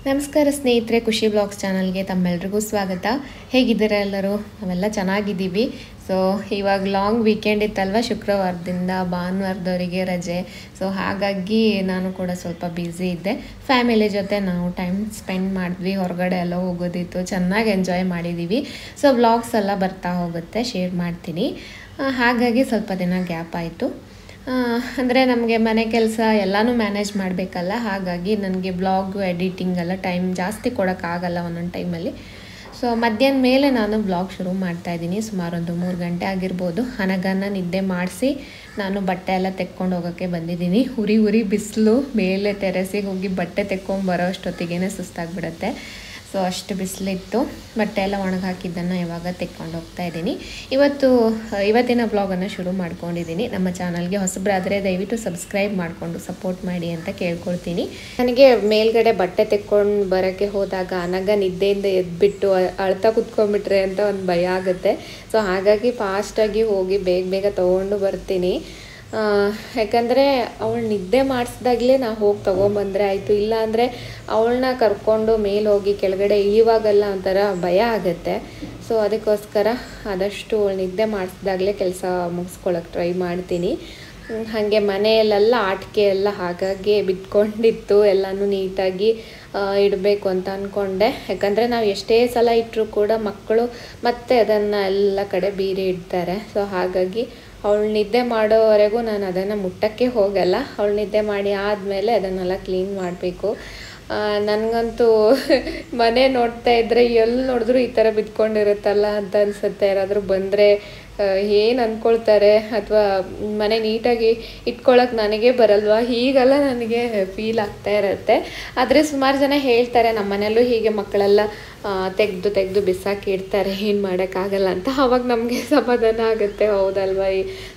ನಮಸ್ಕಾರ ಸ್ನೇಹಿತರೆ, ಖುಷಿ ಬ್ಲಾಗ್ಸ್ ಚಾನಲ್ಗೆ ತಮ್ಮೆಲ್ಲರಿಗೂ ಸ್ವಾಗತ. ಹೇಗಿದ್ದೀರಾ ಎಲ್ಲರೂ? ನಾವೆಲ್ಲ ಚೆನ್ನಾಗಿದ್ದೀವಿ. ಸೊ ಇವಾಗ ಲಾಂಗ್ ವೀಕೆಂಡ್ ಇತ್ತಲ್ವ, ಶುಕ್ರವಾರದಿಂದ ಭಾನುವಾರದವರಿಗೆ ರಜೆ. ಸೊ ಹಾಗಾಗಿ ನಾನು ಕೂಡ ಸ್ವಲ್ಪ ಬ್ಯುಸಿ ಇದ್ದೆ. ಫ್ಯಾಮಿಲಿ ಜೊತೆ ನಾವು ಟೈಮ್ ಸ್ಪೆಂಡ್ ಮಾಡಿದ್ವಿ, ಹೊರಗಡೆ ಎಲ್ಲ ಹೋಗೋದಿತ್ತು, ಚೆನ್ನಾಗಿ ಎಂಜಾಯ್ ಮಾಡಿದ್ದೀವಿ. ಸೊ ವ್ಲಾಗ್ಸ್ ಎಲ್ಲ ಬರ್ತಾ ಹೋಗುತ್ತೆ, ಶೇರ್ ಮಾಡ್ತೀನಿ. ಹಾಗಾಗಿ ಸ್ವಲ್ಪ ದಿನ ಗ್ಯಾಪ್ ಆಯಿತು. ಅಂದರೆ ನಮಗೆ ಮನೆ ಕೆಲಸ ಎಲ್ಲನೂ ಮ್ಯಾನೇಜ್ ಮಾಡಬೇಕಲ್ಲ, ಹಾಗಾಗಿ ನನಗೆ ಬ್ಲಾಗು ಎಡಿಟಿಂಗ್ ಎಲ್ಲ ಟೈಮ್ ಜಾಸ್ತಿ ಕೊಡೋಕ್ಕಾಗಲ್ಲ ಒಂದೊಂದು ಟೈಮಲ್ಲಿ. ಸೊ ಮಧ್ಯಾಹ್ನ ಮೇಲೆ ನಾನು ಬ್ಲಾಗ್ ಶುರು ಮಾಡ್ತಾಯಿದ್ದೀನಿ. ಸುಮಾರು ಒಂದು 3 ಗಂಟೆ ಆಗಿರ್ಬೋದು. ಅನಗನ ನಿದ್ದೆ ಮಾಡಿಸಿ ನಾನು ಬಟ್ಟೆ ಎಲ್ಲ ತೆಕ್ಕೊಂಡು ಹೋಗೋಕ್ಕೆ ಬಂದಿದ್ದೀನಿ. ಉರಿ ಬಿಸಿಲು, ಮೇಲೆ ಟೆರೆಸಿಗೆ ಹೋಗಿ ಬಟ್ಟೆ ತೆಕ್ಕೊಂಬರೋ ಅಷ್ಟೊತ್ತಿಗೇ ಸುಸ್ತಾಗ್ಬಿಡುತ್ತೆ. ಸೊ ಅಷ್ಟು ಬಿಸಿಲಿತ್ತು. ಬಟ್ಟೆ ಎಲ್ಲ ಒಣಗಾಕಿದ್ದನ್ನು ಇವಾಗ ತೆಕ್ಕೊಂಡು ಹೋಗ್ತಾ ಇದ್ದೀನಿ. ಇವತ್ತಿನ ಬ್ಲಾಗನ್ನು ಶುರು ಮಾಡ್ಕೊಂಡಿದ್ದೀನಿ. ನಮ್ಮ ಚಾನಲ್ಗೆ ಹೊಸಬರಾದರೆ ದಯವಿಟ್ಟು ಸಬ್ಸ್ಕ್ರೈಬ್ ಮಾಡಿಕೊಂಡು ಸಪೋರ್ಟ್ ಮಾಡಿ ಅಂತ ಕೇಳ್ಕೊಳ್ತೀನಿ. ನನಗೆ ಮೇಲ್ಗಡೆ ಬಟ್ಟೆ ತೆಕ್ಕೊಂಡು ಬರೋಕ್ಕೆ ಹೋದಾಗ ಅನಗ ನಿದ್ದೆಯಿಂದ ಎದ್ಬಿಟ್ಟು ಅಳ್ತಾ ಕುತ್ಕೊಂಡ್ಬಿಟ್ರೆ ಅಂತ ಒಂದು ಭಯ ಆಗುತ್ತೆ. ಸೊ ಹಾಗಾಗಿ ಫಾಸ್ಟಾಗಿ ಹೋಗಿ ಬೇಗ ತೊಗೊಂಡು ಬರ್ತೀನಿ. ಯಾಕಂದರೆ ಅವಳು ನಿದ್ದೆ ಮಾಡಿಸ್ದಾಗಲೇ ನಾವು ಹೋಗಿ ತೊಗೊಂಬಂದರೆ ಆಯಿತು. ಇಲ್ಲಾಂದರೆ ಅವಳನ್ನ ಕರ್ಕೊಂಡು ಮೇಲೆ ಹೋಗಿ ಕೆಳಗಡೆ ಇಳಿಯುವಾಗೆಲ್ಲ ಒಂಥರ ಭಯ ಆಗುತ್ತೆ. ಸೊ ಅದಕ್ಕೋಸ್ಕರ ಆದಷ್ಟು ಅವಳು ನಿದ್ದೆ ಮಾಡಿಸ್ದಾಗಲೇ ಕೆಲಸ ಮುಗಿಸ್ಕೊಳ್ಳೋಕೆ ಟ್ರೈ ಮಾಡ್ತೀನಿ. ಹಾಗೆ ಮನೆಯಲ್ಲೆಲ್ಲ ಆಟಿಕೆ ಎಲ್ಲ ಹಾಗಾಗಿ ಬಿಟ್ಕೊಂಡಿತ್ತು, ಎಲ್ಲನೂ ನೀಟಾಗಿ ಇಡಬೇಕು ಅಂತ ಅಂದ್ಕೊಂಡೆ. ಯಾಕಂದರೆ ನಾವು ಎಷ್ಟೇ ಸಲ ಇಟ್ಟರೂ ಕೂಡ ಮಕ್ಕಳು ಮತ್ತೆ ಅದನ್ನು ಎಲ್ಲ ಕಡೆ ಬೀರಿ ಇಡ್ತಾರೆ. ಸೊ ಹಾಗಾಗಿ ಅವಳು ನಿದ್ದೆ ಮಾಡೋವರೆಗೂ ನಾನು ಅದನ್ನು ಮುಟ್ಟಕ್ಕೆ ಹೋಗಲ್ಲ. ಅವಳು ನಿದ್ದೆ ಮಾಡಿ ಆದಮೇಲೆ ಅದನ್ನೆಲ್ಲ ಕ್ಲೀನ್ ಮಾಡಬೇಕು. ನನಗಂತೂ ಮನೆ ನೋಡ್ತಾ ಇದ್ದರೆ ಎಲ್ಲಿ ನೋಡಿದ್ರೂ ಈ ಥರ ಬಿತ್ಕೊಂಡಿರುತ್ತಲ್ಲ ಅಂತ ಅನಿಸುತ್ತೆ. ಯಾರಾದರೂ ಬಂದರೆ ಏನು ಅಂದ್ಕೊಳ್ತಾರೆ, ಅಥವಾ ಮನೆ ನೀಟಾಗಿ ಇಟ್ಕೊಳ್ಳೋಕೆ ನನಗೆ ಬರಲ್ವಾ, ಹೀಗೆಲ್ಲ ನನಗೆ ಫೀಲ್ ಆಗ್ತಾ ಇರುತ್ತೆ. ಆದರೆ ಸುಮಾರು ಜನ ಹೇಳ್ತಾರೆ ನಮ್ಮ ಮನೆಯಲ್ಲೂ ಹೀಗೆ ಮಕ್ಕಳೆಲ್ಲ ತೆಗೆದು ಬಿಸಾಕಿ ಇಡ್ತಾರೆ, ಏನು ಮಾಡೋಕ್ಕಾಗಲ್ಲ ಅಂತ. ಆವಾಗ ನಮಗೆ ಸಮಾಧಾನ ಆಗುತ್ತೆ. ಹೌದಲ್ವ,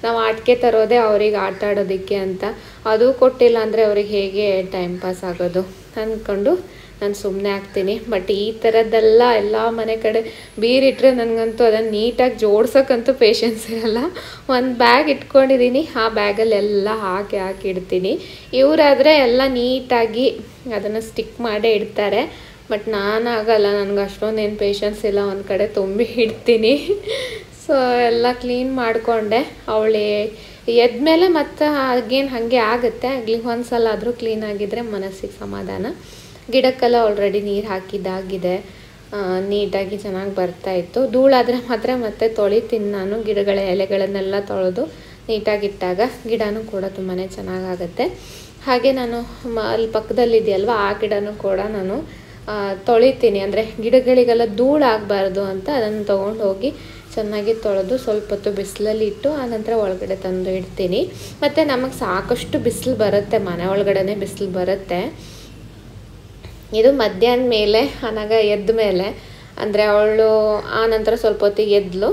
ನಾವು ಆಟಿಕೆ ತರೋದೇ ಅವ್ರಿಗೆ ಆಟ ಆಡೋದಕ್ಕೆ ಅಂತ. ಅದು ಕೊಟ್ಟಿಲ್ಲ ಅಂದರೆ ಅವ್ರಿಗೆ ಹೇಗೆ ಟೈಮ್ ಪಾಸ್ ಆಗೋದು ಅಂದ್ಕೊಂಡು ನಾನು ಸುಮ್ಮನೆ ಆಗ್ತೀನಿ. ಬಟ್ ಈ ಥರದ್ದೆಲ್ಲ ಎಲ್ಲ ಮನೆ ಕಡೆ ಬೀರಿಟ್ರೆ ನನಗಂತೂ ಅದನ್ನು ನೀಟಾಗಿ ಜೋಡ್ಸೋಕ್ಕಂತೂ ಪೇಷನ್ಸ್ ಇರಲ್ಲ. ಒಂದು ಬ್ಯಾಗ್ ಇಟ್ಕೊಂಡಿದ್ದೀನಿ, ಆ ಬ್ಯಾಗಲ್ಲೆಲ್ಲ ಹಾಕಿ ಇಡ್ತೀನಿ. ಇವರಾದರೆ ಎಲ್ಲ ನೀಟಾಗಿ ಅದನ್ನು ಸ್ಟಿಕ್ ಮಾಡೇ ಇಡ್ತಾರೆ. ಬಟ್ ನಾನಾಗಲ್ಲ, ನನಗೆ ಅಷ್ಟೊಂದೇನು ಪೇಷನ್ಸ್ ಇಲ್ಲ. ಒಂದು ಕಡೆ ತುಂಬಿ ಇಡ್ತೀನಿ. ಸೊ ಎಲ್ಲ ಕ್ಲೀನ್ ಮಾಡಿಕೊಂಡೆ. ಅವಳೇ ಎದ್ಮೇಲೆ ಮತ್ತು ಹಾಗೆ ಆಗುತ್ತೆ. ಒಂದು ಸಲ ಆದರೂ ಕ್ಲೀನ್ ಆಗಿದ್ದರೆ ಮನಸ್ಸಿಗೆ ಸಮಾಧಾನ. ಗಿಡಕ್ಕೆಲ್ಲ ಆಲ್ರೆಡಿ ನೀರು ಹಾಕಿದ್ದಾಗಿದೆ, ನೀಟಾಗಿ ಚೆನ್ನಾಗಿ ಬರ್ತಾಯಿತ್ತು. ಧೂಳಾದರೆ ಮಾತ್ರ ಮತ್ತೆ ತೊಳಿತೀನಿ ನಾನು. ಗಿಡಗಳ ಎಲೆಗಳನ್ನೆಲ್ಲ ತೊಳೆದು ನೀಟಾಗಿಟ್ಟಾಗ ಗಿಡನೂ ಕೂಡ ತುಂಬಾ ಚೆನ್ನಾಗಾಗುತ್ತೆ. ಹಾಗೆ ನಾನು ಅಲ್ಲಿ ಪಕ್ಕದಲ್ಲಿದೆಯಲ್ವ, ಆ ಗಿಡನೂ ಕೂಡ ನಾನು ತೊಳಿತೀನಿ. ಅಂದರೆ ಗಿಡಗಳಿಗೆಲ್ಲ ಧೂಳಾಗಬಾರ್ದು ಅಂತ ಅದನ್ನು ತೊಗೊಂಡು ಹೋಗಿ ಚೆನ್ನಾಗಿ ತೊಳೆದು ಸ್ವಲ್ಪ ಹೊತ್ತು ಬಿಸಿಲಲ್ಲಿ ಇಟ್ಟು ಆನಂತರ ಒಳಗಡೆ ತಂದು ಇಡ್ತೀನಿ. ಮತ್ತು ನಮಗೆ ಸಾಕಷ್ಟು ಬಿಸಿಲು ಬರುತ್ತೆ, ಮನೆ ಒಳಗಡೆ ಬಿಸಿಲು ಬರುತ್ತೆ. ಇದು ಮಧ್ಯಾಹ್ನ ಮೇಲೆ ಅನಗ ಎದ್ದ ಮೇಲೆ, ಅಂದರೆ ಅವಳು ಆನಂತರ ಸ್ವಲ್ಪ ಹೊತ್ತಿಗೆ ಎದ್ಲು.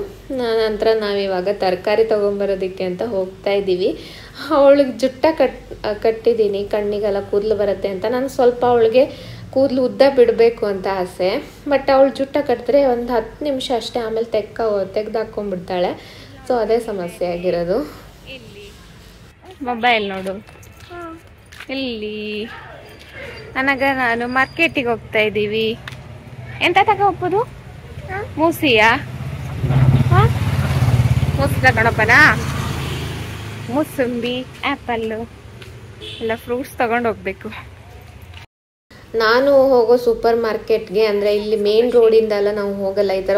ನಂತರ ನಾವಿವಾಗ ತರಕಾರಿ ತೊಗೊಂಬರೋದಕ್ಕೆ ಅಂತ ಹೋಗ್ತಾ ಇದ್ದೀವಿ. ಅವಳಿಗೆ ಜುಟ್ಟ ಕಟ್ಟಿದ್ದೀನಿ, ಕಣ್ಣಿಗೆಲ್ಲ ಕೂದಲು ಬರುತ್ತೆ ಅಂತ. ನಾನು ಸ್ವಲ್ಪ ಅವಳಿಗೆ ಕೂದಲು ಉದ್ದ ಬಿಡಬೇಕು ಅಂತ ಆಸೆ. ಬಟ್ ಅವಳು ಜುಟ್ಟ ಕಟ್ಟಿದ್ರೆ ಒಂದು 10 ನಿಮಿಷ ಅಷ್ಟೇ, ಆಮೇಲೆ ತೆಗ್ದು ಹಾಕ್ಕೊಂಡ್ಬಿಡ್ತಾಳೆ. ಸೊ ಅದೇ ಸಮಸ್ಯೆ ಆಗಿರೋದು. ಮೊಬೈಲ್ ನೋಡು ಇಲ್ಲಿ. ನನಗ ನಾನು ಮಾರ್ಕೆಟಿಗೆ ಹೋಗ್ತಾ ಇದ್ದೀವಿ. ಎಂತ ತಗೋಬೋದು? ಮೂಸಿಯಾ? ಮೂಸಿ ತಗೊಂಡಪ್ಪನಾ? ಮೂಸಂಬಿ, ಆ್ಯಪಲ್ಲು ಎಲ್ಲ ಫ್ರೂಟ್ಸ್ ತಗೊಂಡು ಹೋಗ್ಬೇಕು. ನಾನು ಹೋಗೋ ಸೂಪರ್ ಮಾರ್ಕೆಟ್ಗೆ, ಅಂದರೆ ಇಲ್ಲಿ ಮೇನ್ ರೋಡಿಂದೆಲ್ಲ ನಾವು ಹೋಗಲ್ಲ, ಈ ಥರ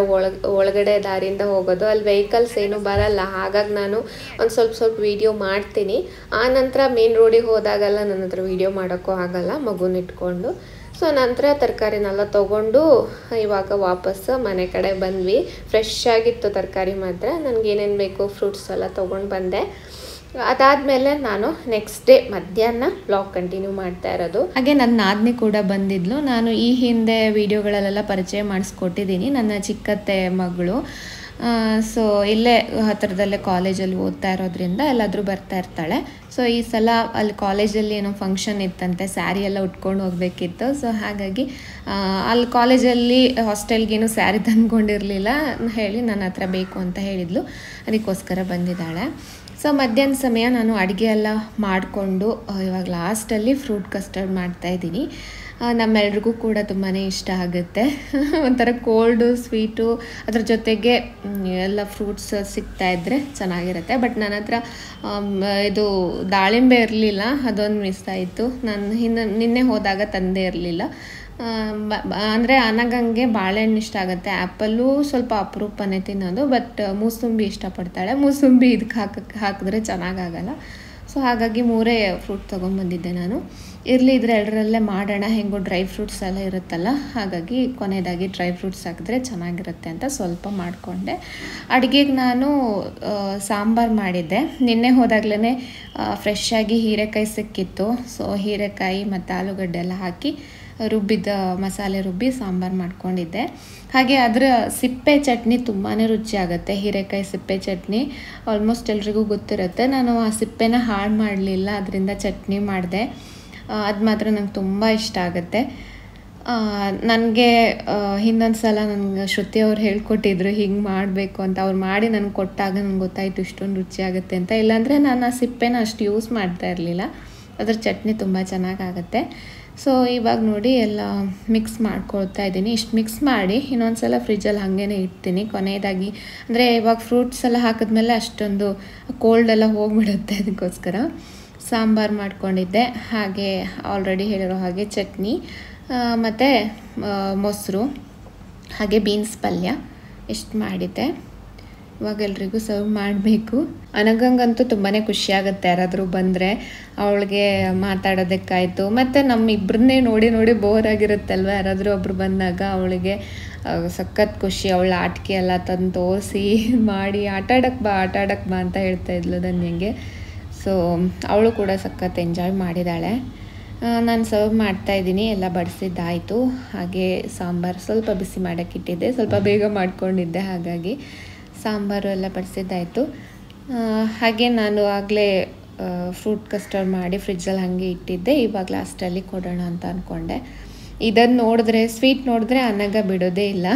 ಒಳಗಡೆ ದಾರಿಯಿಂದ ಹೋಗೋದು. ಅಲ್ಲಿ ವೆಹಿಕಲ್ಸ್ ಏನೂ ಬರಲ್ಲ. ಹಾಗಾಗಿ ನಾನು ಒಂದು ಸ್ವಲ್ಪ ವೀಡಿಯೋ ಮಾಡ್ತೀನಿ. ಆ ನಂತರ ಮೇನ್ ರೋಡಿಗೆ ಹೋದಾಗೆಲ್ಲ ನನ್ನ ಹತ್ರ ವೀಡಿಯೋ ಮಾಡೋಕ್ಕೂ ಆಗಲ್ಲ, ಮಗುನ ಇಟ್ಕೊಂಡು. ಸೊ ನಂತರ ತರಕಾರಿನೆಲ್ಲ ತೊಗೊಂಡು ಇವಾಗ ವಾಪಸ್ ಮನೆ ಕಡೆ ಬಂದ್ವಿ. ಫ್ರೆಶ್ ಆಗಿತ್ತು ತರಕಾರಿ ಮಾತ್ರ. ನನಗೇನೇನು ಬೇಕು ಫ್ರೂಟ್ಸ್ ಎಲ್ಲ ತೊಗೊಂಡು ಬಂದೆ. ಅದಾದಮೇಲೆ ನಾನು ನೆಕ್ಸ್ಟ್ ಡೇ ಮಧ್ಯಾಹ್ನ ಬ್ಲಾಗ್ ಕಂಟಿನ್ಯೂ ಮಾಡ್ತಾ ಇರೋದು. ಹಾಗೆ ನನ್ನ ನಾದಿನಿ ಕೂಡ ಬಂದಿದ್ಲು. ನಾನು ಈ ಹಿಂದೆ ವಿಡಿಯೋಗಳಲ್ಲೆಲ್ಲ ಪರಿಚಯ ಮಾಡಿಸ್ಕೊಟ್ಟಿದ್ದೀನಿ, ನನ್ನ ಚಿಕ್ಕತ್ತೆ ಮಗಳು. ಸೊ ಇಲ್ಲೇ ಹತ್ತಿರದಲ್ಲೇ ಕಾಲೇಜಲ್ಲಿ ಓದ್ತಾ ಇರೋದ್ರಿಂದ ಎಲ್ಲಾದರೂ ಬರ್ತಾ ಇರ್ತಾಳೆ. ಸೊ ಈ ಸಲ ಅಲ್ಲಿ ಕಾಲೇಜಲ್ಲಿ ಏನೋ ಫಂಕ್ಷನ್ ಇತ್ತಂತೆ, ಸ್ಯಾರಿ ಎಲ್ಲ ಉಟ್ಕೊಂಡು ಹೋಗಬೇಕಿತ್ತು. ಸೊ ಹಾಗಾಗಿ ಅಲ್ಲಿ ಕಾಲೇಜಲ್ಲಿ ಹಾಸ್ಟೆಲ್ಗೇನು ಸ್ಯಾರಿ ತಂದ್ಕೊಂಡಿರಲಿಲ್ಲ ಹೇಳಿ ನನ್ನ ಹತ್ರ ಬೇಕು ಅಂತ ಹೇಳಿದ್ಲು. ಅದಕ್ಕೋಸ್ಕರ ಬಂದಿದ್ದಾಳೆ. ಸೊ ಮಧ್ಯಾಹ್ನ ಸಮಯ ನಾನು ಅಡುಗೆ ಎಲ್ಲ ಮಾಡಿಕೊಂಡು ಇವಾಗ ಲಾಸ್ಟಲ್ಲಿ ಫ್ರೂಟ್ ಕಸ್ಟರ್ಡ್ ಮಾಡ್ತಾಯಿದ್ದೀನಿ. ನಮ್ಮೆಲ್ರಿಗೂ ಕೂಡ ತುಂಬಾ ಇಷ್ಟ ಆಗುತ್ತೆ. ಒಂಥರ ಕೋಲ್ಡು ಸ್ವೀಟು ಅದ್ರ ಜೊತೆಗೆ ಎಲ್ಲ ಫ್ರೂಟ್ಸ್ ಸಿಗ್ತಾಯಿದ್ರೆ ಚೆನ್ನಾಗಿರುತ್ತೆ. ಬಟ್ ನನ್ನ ಹತ್ರ ಇದು ದಾಳಿಂಬೆ ಇರಲಿಲ್ಲ, ಅದೊಂದು ಮಿಸ್ ಆಯಿತು. ನಾನು ನಿನ್ನೆ ಹೋದಾಗ ತಂದೇ ಇರಲಿಲ್ಲ. ಅಂದರೆ ಅನಗಂಗೆ ಬಾಳೆಹಣ್ಣು ಇಷ್ಟ ಆಗುತ್ತೆ, ಆ್ಯಪಲ್ಲು ಸ್ವಲ್ಪ ಅಪರೂಪನೇ ತಿನ್ನೋದು. ಬಟ್ ಮೂಸಂಬಿ ಇಷ್ಟಪಡ್ತಾಳೆ. ಮೂಸಂಬಿ ಇದಕ್ಕೆ ಹಾಕಿದ್ರೆ ಚೆನ್ನಾಗಾಗಲ್ಲ. ಸೊ ಹಾಗಾಗಿ 3 ಫ್ರೂಟ್ ತೊಗೊಂಬಂದಿದ್ದೆ ನಾನು. ಇರಲಿ ಇದ್ರೆ ಎರಡರಲ್ಲೇ ಮಾಡೋಣ, ಹೆಂಗೋ ಡ್ರೈ ಫ್ರೂಟ್ಸ್ ಎಲ್ಲ ಇರುತ್ತಲ್ಲ, ಹಾಗಾಗಿ ಕೊನೆಯದಾಗಿ ಡ್ರೈ ಫ್ರೂಟ್ಸ್ ಹಾಕಿದ್ರೆ ಚೆನ್ನಾಗಿರುತ್ತೆ ಅಂತ ಸ್ವಲ್ಪ ಮಾಡಿಕೊಂಡೆ. ಅಡುಗೆಗೆ ನಾನು ಸಾಂಬಾರು ಮಾಡಿದ್ದೆ. ನಿನ್ನೆ ಹೋದಾಗಲೇ ಫ್ರೆಶ್ಶಾಗಿ ಹೀರೆಕಾಯಿ ಸಿಕ್ಕಿತ್ತು. ಸೊ ಹೀರೆಕಾಯಿ ಮತ್ತು ಆಲೂಗಡ್ಡೆ ಎಲ್ಲ ಹಾಕಿ ರುಬ್ಬಿದ್ದ ಮಸಾಲೆ ರುಬ್ಬಿ ಸಾಂಬಾರು ಮಾಡ್ಕೊಂಡಿದ್ದೆ. ಹಾಗೆ ಅದರ ಸಿಪ್ಪೆ ಚಟ್ನಿ ತುಂಬಾ ರುಚಿಯಾಗುತ್ತೆ. ಹೀರೆಕಾಯಿ ಸಿಪ್ಪೆ ಚಟ್ನಿ ಆಲ್ಮೋಸ್ಟ್ ಎಲ್ರಿಗೂ ಗೊತ್ತಿರುತ್ತೆ. ನಾನು ಆ ಸಿಪ್ಪೆನ ಹಾಳು ಮಾಡಲಿಲ್ಲ, ಅದರಿಂದ ಚಟ್ನಿ ಮಾಡಿದೆ. ಅದು ಮಾತ್ರ ನಂಗೆ ತುಂಬ ಇಷ್ಟ ಆಗುತ್ತೆ. ನನಗೆ ಹಿಂದೊಂದು ಸಲ ನನಗೆ ಶ್ರುತಿ ಅವ್ರು ಹೇಳ್ಕೊಟ್ಟಿದ್ರು ಹಿಂಗೆ ಮಾಡಬೇಕು ಅಂತ. ಅವ್ರು ಮಾಡಿ ನನಗೆ ಕೊಟ್ಟಾಗ ನನಗೆ ಗೊತ್ತಾಯಿತು ಇಷ್ಟೊಂದು ರುಚಿಯಾಗುತ್ತೆ ಅಂತ. ಇಲ್ಲಾಂದರೆ ನಾನು ಆ ಸಿಪ್ಪೆನ ಅಷ್ಟು ಯೂಸ್ ಮಾಡ್ತಾ ಇರಲಿಲ್ಲ. ಅದ್ರ ಚಟ್ನಿ ತುಂಬ ಚೆನ್ನಾಗಾಗುತ್ತೆ. ಸೊ ಇವಾಗ ನೋಡಿ ಎಲ್ಲ ಮಿಕ್ಸ್ ಮಾಡ್ಕೊಳ್ತಾ ಇದ್ದೀನಿ. ಇಷ್ಟು ಮಿಕ್ಸ್ ಮಾಡಿ ಇನ್ನೊಂದು ಸಲ ಫ್ರಿಜ್ಜಲ್ಲಿ ಹಾಗೇ ಇಡ್ತೀನಿ. ಕೊನೆಯದಾಗಿ ಅಂದರೆ ಇವಾಗ ಫ್ರೂಟ್ಸ್ ಎಲ್ಲ ಹಾಕಿದ್ಮೇಲೆ ಅಷ್ಟೊಂದು ಕೋಲ್ಡೆಲ್ಲ ಹೋಗಿಬಿಡುತ್ತೆ, ಅದಕ್ಕೋಸ್ಕರ ಸಾಂಬಾರು ಮಾಡ್ಕೊಂಡಿದ್ದೆ. ಹಾಗೆ ಆಲ್ರೆಡಿ ಹೇಳಿರೋ ಹಾಗೆ ಚಟ್ನಿ ಮತ್ತು ಮೊಸರು, ಹಾಗೆ ಬೀನ್ಸ್ ಪಲ್ಯ ಇಷ್ಟು ಮಾಡಿದ್ದೆ. ಇವಾಗ ಎಲ್ರಿಗೂ ಸರ್ವ್ ಮಾಡಬೇಕು. ಅನಗಂಗಂತೂ ತುಂಬಾ ಖುಷಿಯಾಗುತ್ತೆ ಯಾರಾದರೂ ಬಂದರೆ. ಅವಳಿಗೆ ಮಾತಾಡೋದಕ್ಕಾಯಿತು, ಮತ್ತು ನಮ್ಮಿಬ್ಬರನ್ನೇ ನೋಡಿ ಬೋರ್ ಆಗಿರುತ್ತಲ್ವ. ಯಾರಾದರೂ ಒಬ್ರು ಬಂದಾಗ ಅವಳಿಗೆ ಸಖತ್ ಖುಷಿ. ಅವಳ ಆಟಿಕೆ ಎಲ್ಲ ತಂದು ತೋರಿಸಿ ಮಾಡಿ ಆಟಾಡಕ್ಕೆ ಬಾ ಅಂತ ಹೇಳ್ತಾ ಇದ್ಲು ಧನ್ಯಂಗೆ. ಸೊ ಅವಳು ಕೂಡ ಸಖತ್ ಎಂಜಾಯ್ ಮಾಡಿದ್ದಾಳೆ. ನಾನು ಸರ್ವ್ ಮಾಡ್ತಾಯಿದ್ದೀನಿ. ಎಲ್ಲ ಬಡಿಸಿದ್ದಾಯಿತು. ಹಾಗೆ ಸಾಂಬಾರು ಸ್ವಲ್ಪ ಬಿಸಿ ಮಾಡೋಕ್ಕಿಟ್ಟಿದ್ದೆ, ಸ್ವಲ್ಪ ಬೇಗ ಮಾಡ್ಕೊಂಡಿದ್ದೆ, ಹಾಗಾಗಿ ಸಾಂಬಾರು ಎಲ್ಲ ಬಡಿಸಿದ್ದಾಯಿತು. ಹಾಗೆ ನಾನು ಆಗಲೇ ಫ್ರೂಟ್ ಕಸ್ಟರ್ಡ್ ಮಾಡಿ ಫ್ರಿಜ್ಜಲ್ಲಿ ಹಾಗೆ ಇಟ್ಟಿದ್ದೆ. ಇವಾಗ ಲಾಸ್ಟಲ್ಲಿ ಕೊಡೋಣ ಅಂತ ಅಂದ್ಕೊಂಡೆ. ಇದನ್ನು ನೋಡಿದ್ರೆ, ಸ್ವೀಟ್ ನೋಡಿದ್ರೆ ಅನಗ ಬಿಡೋದೇ ಇಲ್ಲ.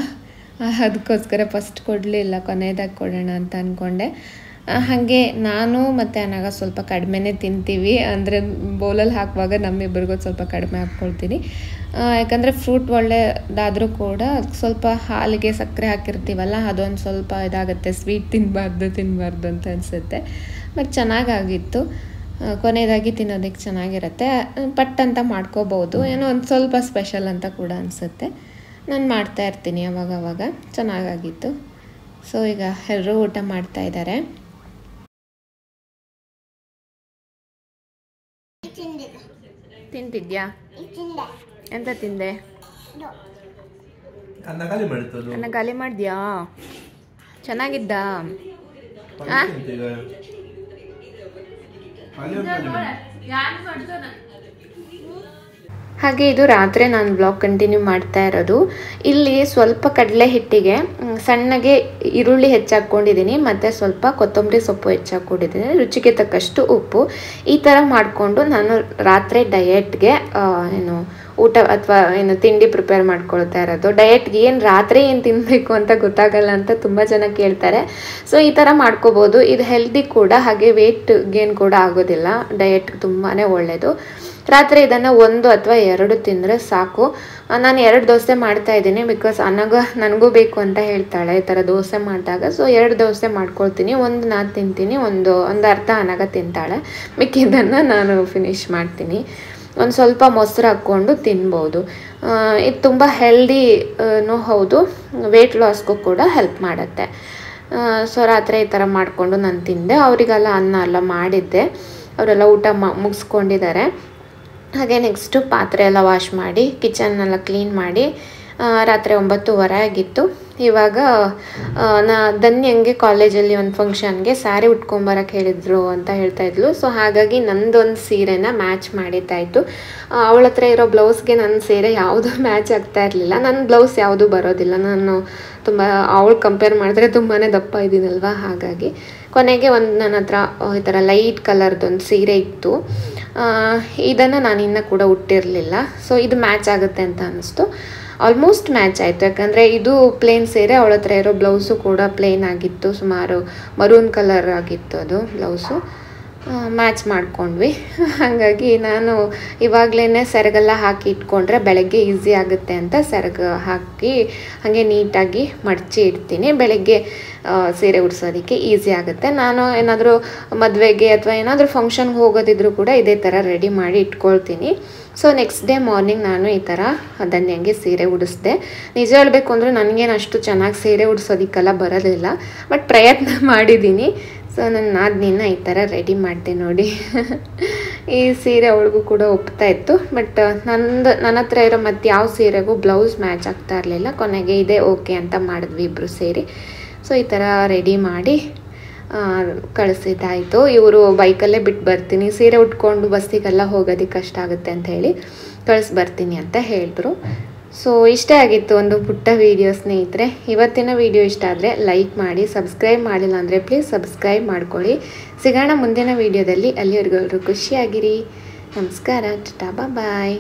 ಅದಕ್ಕೋಸ್ಕರ ಫಸ್ಟ್ ಕೊಡಲಿಲ್ಲ, ಕೊನೆಯದಾಗಿ ಕೊಡೋಣ ಅಂತ ಅಂದ್ಕೊಂಡೆ. ಹಾಗೆ ನಾನು ಮತ್ತು ಅನಗ ಸ್ವಲ್ಪ ಕಡಿಮೆನೇ ತಿಂತೀವಿ. ಅಂದರೆ ಬೌಲಲ್ಲಿ ಹಾಕುವಾಗ ನಮ್ಮಿಬ್ಬರಿಗೂ ಸ್ವಲ್ಪ ಕಡಿಮೆ ಹಾಕ್ಕೊಳ್ತೀನಿ. ಯಾಕಂದರೆ ಫ್ರೂಟ್ ಒಳ್ಳೆಯದಾದರೂ ಕೂಡ ಅದಕ್ಕೆ ಸ್ವಲ್ಪ ಹಾಲಿಗೆ ಸಕ್ಕರೆ ಹಾಕಿರ್ತೀವಲ್ಲ, ಅದೊಂದು ಸ್ವಲ್ಪ ಇದಾಗುತ್ತೆ. ಸ್ವೀಟ್ ತಿನ್ನಬಾರ್ದು ಅಂತ ಅನಿಸುತ್ತೆ. ಬಟ್ ಚೆನ್ನಾಗಾಗಿತ್ತು. ಕೊನೆಯದಾಗಿ ತಿನ್ನೋದಕ್ಕೆ ಚೆನ್ನಾಗಿರುತ್ತೆ. ಪಟ್ ಅಂತ ಮಾಡ್ಕೋಬೋದು, ಏನೋ ಒಂದು ಸ್ವಲ್ಪ ಸ್ಪೆಷಲ್ ಅಂತ ಕೂಡ ಅನಿಸುತ್ತೆ. ನಾನು ಮಾಡ್ತಾಯಿರ್ತೀನಿ ಅವಾಗವಾಗ. ಚೆನ್ನಾಗಾಗಿತ್ತು. ಸೊ ಈಗ ಎಲ್ಲರೂ ಊಟ ಮಾಡ್ತಾಯಿದ್ದಾರೆ. ತಿಂತಿದ್ಯಾ? ಎಂತ ತಿಂದೆ? ಅನ್ನ ಖಾಲಿ ಮಾಡಿದ್ಯಾ? ಚೆನ್ನಾಗಿದ್ದ? ಹಾಗೆ ಇದು ರಾತ್ರಿ ನಾನು ಬ್ಲಾಗ್ ಕಂಟಿನ್ಯೂ ಮಾಡ್ತಾ ಇರೋದು. ಇಲ್ಲಿ ಸ್ವಲ್ಪ ಕಡಲೆ ಹಿಟ್ಟಿಗೆ ಸಣ್ಣಗೆ ಈರುಳ್ಳಿ ಹೆಚ್ಚಾಕೊಂಡಿದ್ದೀನಿ, ಮತ್ತು ಸ್ವಲ್ಪ ಕೊತ್ತಂಬರಿ ಸೊಪ್ಪು ಹೆಚ್ಚಾಕೊಂಡಿದ್ದೀನಿ, ರುಚಿಗೆ ತಕ್ಕಷ್ಟು ಉಪ್ಪು. ಈ ಥರ ಮಾಡಿಕೊಂಡು ನಾನು ರಾತ್ರಿ ಡಯೆಟ್ಗೆ ಊಟ ಅಥವಾ ತಿಂಡಿ ಪ್ರಿಪೇರ್ ಮಾಡ್ಕೊಳ್ತಾ ಇರೋದು. ಡಯೆಟ್ಗೆ ರಾತ್ರಿ ಏನು ತಿನ್ನಬೇಕು ಅಂತ ಗೊತ್ತಾಗಲ್ಲ ಅಂತ ತುಂಬ ಜನ ಕೇಳ್ತಾರೆ. ಸೊ ಈ ಥರ ಮಾಡ್ಕೋಬೋದು. ಇದು ಹೆಲ್ದಿ ಕೂಡ, ಹಾಗೆ ವೇಟ್ ಗೇನ್ ಕೂಡ ಆಗೋದಿಲ್ಲ. ಡಯೆಟ್ಗೆ ತುಂಬಾ ಒಳ್ಳೆಯದು. ರಾತ್ರಿ ಇದನ್ನು 1 ಅಥವಾ 2 ತಿಂದರೆ ಸಾಕು. ನಾನು 2 ದೋಸೆ ಮಾಡ್ತಾಯಿದ್ದೀನಿ, ಬಿಕಾಸ್ ನನಗೂ ಬೇಕು ಅಂತ ಹೇಳ್ತಾಳೆ ಈ ಥರ ದೋಸೆ ಮಾಡಿದಾಗ. ಸೊ 2 ದೋಸೆ ಮಾಡ್ಕೊಳ್ತೀನಿ. ಒಂದು ನಾನು ತಿಂತೀನಿ, ಒಂದು ಅರ್ಧ ಅನಗ ತಿಂತಾಳೆ. ಮಿಕ್ಕಿದ್ದನ್ನು ನಾನು ಫಿನಿಶ್ ಮಾಡ್ತೀನಿ. ಒಂದು ಸ್ವಲ್ಪ ಮೊಸರು ಹಾಕ್ಕೊಂಡು ತಿನ್ಬೋದು. ಇದು ತುಂಬ ಹೆಲ್ದಿನೂ ಹೌದು, ವೆಯ್ಟ್ ಲಾಸ್ಗೂ ಕೂಡ ಹೆಲ್ಪ್ ಮಾಡುತ್ತೆ. ಸೊ ರಾತ್ರಿ ಈ ಥರ ಮಾಡಿಕೊಂಡು ನಾನು ತಿಂದೆ. ಅವರಿಗೆಲ್ಲ ಅನ್ನ ಎಲ್ಲ ಮಾಡಿದ್ದೆ, ಅವರೆಲ್ಲ ಊಟ ಮುಗಿಸ್ಕೊಂಡಿದ್ದಾರೆ. ಹಾಗೆ ನೆಕ್ಸ್ಟು ಪಾತ್ರೆ ಎಲ್ಲ ವಾಶ್ ಮಾಡಿ ಕಿಚನ್ನೆಲ್ಲ ಕ್ಲೀನ್ ಮಾಡಿ ರಾತ್ರಿ 9:15 ಆಗಿತ್ತು. ಇವಾಗ ಧನ್ಯಂಗೆ ಕಾಲೇಜಲ್ಲಿ ಒಂದು ಫಂಕ್ಷನ್ಗೆ ಸ್ಯಾರಿ ಉಟ್ಕೊಂಬರಕ್ಕೆ ಹೇಳಿದ್ರು ಅಂತ ಹೇಳ್ತಾ ಇದ್ಲು. ಸೊ ಹಾಗಾಗಿ ನಂದೊಂದು ಸೀರೆನ ಮ್ಯಾಚ್ ಮಾಡಿದ್ದಾಯಿತು. ಅವಳ ಹತ್ರ ಇರೋ ಬ್ಲೌಸ್ಗೆ ನನ್ನ ಸೀರೆ ಯಾವುದು ಮ್ಯಾಚ್ ಆಗ್ತಾ ಇರಲಿಲ್ಲ. ನನ್ನ ಬ್ಲೌಸ್ ಯಾವುದೂ ಬರೋದಿಲ್ಲ. ನಾನು ತುಂಬ ಅವಳು ಕಂಪೇರ್ ಮಾಡಿದ್ರೆ ತುಂಬಾ ದಪ್ಪ ಇದ್ದೀನಲ್ವ, ಹಾಗಾಗಿ ಕೊನೆಗೆ ನನ್ನ ಹತ್ರ ಈ ಥರ ಲೈಟ್ ಕಲರ್ದೊಂದು ಸೀರೆ ಇತ್ತು. ಇದನ್ನು ನಾನು ಇನ್ನೂ ಕೂಡ ಉಟ್ಟಿರಲಿಲ್ಲ. ಸೊ ಇದು ಮ್ಯಾಚ್ ಆಗುತ್ತೆ ಅಂತ ಅನ್ನಿಸ್ತು. ಆಲ್ಮೋಸ್ಟ್ ಮ್ಯಾಚ್ ಆಯಿತು. ಯಾಕಂದರೆ ಇದು ಪ್ಲೇನ್ ಸೀರೆ, ಅವಳ ಹತ್ರ ಇರೋ ಬ್ಲೌಸು ಕೂಡ ಪ್ಲೇನ್ ಆಗಿತ್ತು, ಸುಮಾರು ಮರೂನ್ ಕಲರ್ ಆಗಿತ್ತು ಅದು ಬ್ಲೌಸು. ಮ್ಯಾಚ್ ಮಾಡ್ಕೊಂಡ್ವಿ. ಹಾಗಾಗಿ ನಾನು ಇವಾಗಲೇ ಸೆರಗೆಲ್ಲ ಹಾಕಿ ಇಟ್ಕೊಂಡ್ರೆ ಬೆಳಗ್ಗೆ ಈಸಿ ಆಗುತ್ತೆ ಅಂತ ಸೆರಗು ಹಾಕಿ ಹಾಗೆ ನೀಟಾಗಿ ಮಡಚಿ ಇಡ್ತೀನಿ. ಬೆಳಗ್ಗೆ ಸೀರೆ ಉಡ್ಸೋದಕ್ಕೆ ಈಸಿ ಆಗುತ್ತೆ. ನಾನು ಏನಾದರೂ ಮದುವೆಗೆ ಅಥವಾ ಏನಾದರೂ ಫಂಕ್ಷನ್ಗೆ ಹೋಗೋದಿದ್ರು ಕೂಡ ಇದೇ ಥರ ರೆಡಿ ಮಾಡಿ ಇಟ್ಕೊಳ್ತೀನಿ. ಸೊ ನೆಕ್ಸ್ಟ್ ಡೇ ಮಾರ್ನಿಂಗ್ ನಾನು ಈ ಥರ ಧನ್ಯಂಗೆ ಸೀರೆ ಉಡಿಸ್ದೆ. ನಿಜ ಹೇಳಬೇಕು ಅಂದರೆ ನನಗೇನು ಅಷ್ಟು ಚೆನ್ನಾಗಿ ಸೀರೆ ಉಡ್ಸೋದಕ್ಕೆಲ್ಲ ಬರೋದಿಲ್ಲ, ಬಟ್ ಪ್ರಯತ್ನ ಮಾಡಿದ್ದೀನಿ. ಸೊ ನಾನು ನಾದಿನ ಈ ಥರ ರೆಡಿ ಮಾಡಿದೆ ನೋಡಿ. ಈ ಸೀರೆ ಅವಳಿಗೂ ಕೂಡ ಒಪ್ತಾ ಇತ್ತು, ಬಟ್ ನನ್ನ ಹತ್ರ ಇರೋ ಮತ್ತು ಯಾವ ಸೀರೆಗೂ ಬ್ಲೌಸ್ ಮ್ಯಾಚ್ ಆಗ್ತಾ ಇರಲಿಲ್ಲ. ಕೊನೆಗೆ ಇದೇ ಓಕೆ ಅಂತ ಮಾಡಿದ್ವಿ ಇಬ್ಬರು ಸೇರಿ. ಸೊ ಈ ಥರ ರೆಡಿ ಮಾಡಿ ಕಳಿಸಿದ್ದಾಯಿತು. ಇವರು ಬೈಕಲ್ಲೇ ಬಿಟ್ಟು ಬರ್ತೀನಿ, ಸೀರೆ ಉಟ್ಕೊಂಡು ಬಸ್ಸಿಗೆಲ್ಲ ಹೋಗೋದಕ್ಕೆ ಕಷ್ಟ ಆಗುತ್ತೆ ಅಂತ ಹೇಳಿ ಕಳಿಸ್ಬರ್ತೀನಿ ಅಂತ ಹೇಳಿದ್ರು. ಸೊ ಇಷ್ಟೇ ಆಗಿತ್ತು ಒಂದು ಪುಟ್ಟ ವಿಡಿಯೋ ಸ್ನೇಹಿತರೆ. ಇವತ್ತಿನ ವಿಡಿಯೋ ಇಷ್ಟ ಆದರೆ ಲೈಕ್ ಮಾಡಿ, ಸಬ್ಸ್ಕ್ರೈಬ್ ಮಾಡಿಲ್ಲ ಅಂದರೆ ಪ್ಲೀಸ್ ಸಬ್ಸ್ಕ್ರೈಬ್ ಮಾಡ್ಕೊಳ್ಳಿ. ಸಿಗೋಣ ಮುಂದಿನ ವಿಡಿಯೋದಲ್ಲಿ. ಅಲ್ಲಿವರೆಗೂ ಖುಷಿಯಾಗಿರಿ. ನಮಸ್ಕಾರ, ಟಾಟಾ, ಬಾಯ್.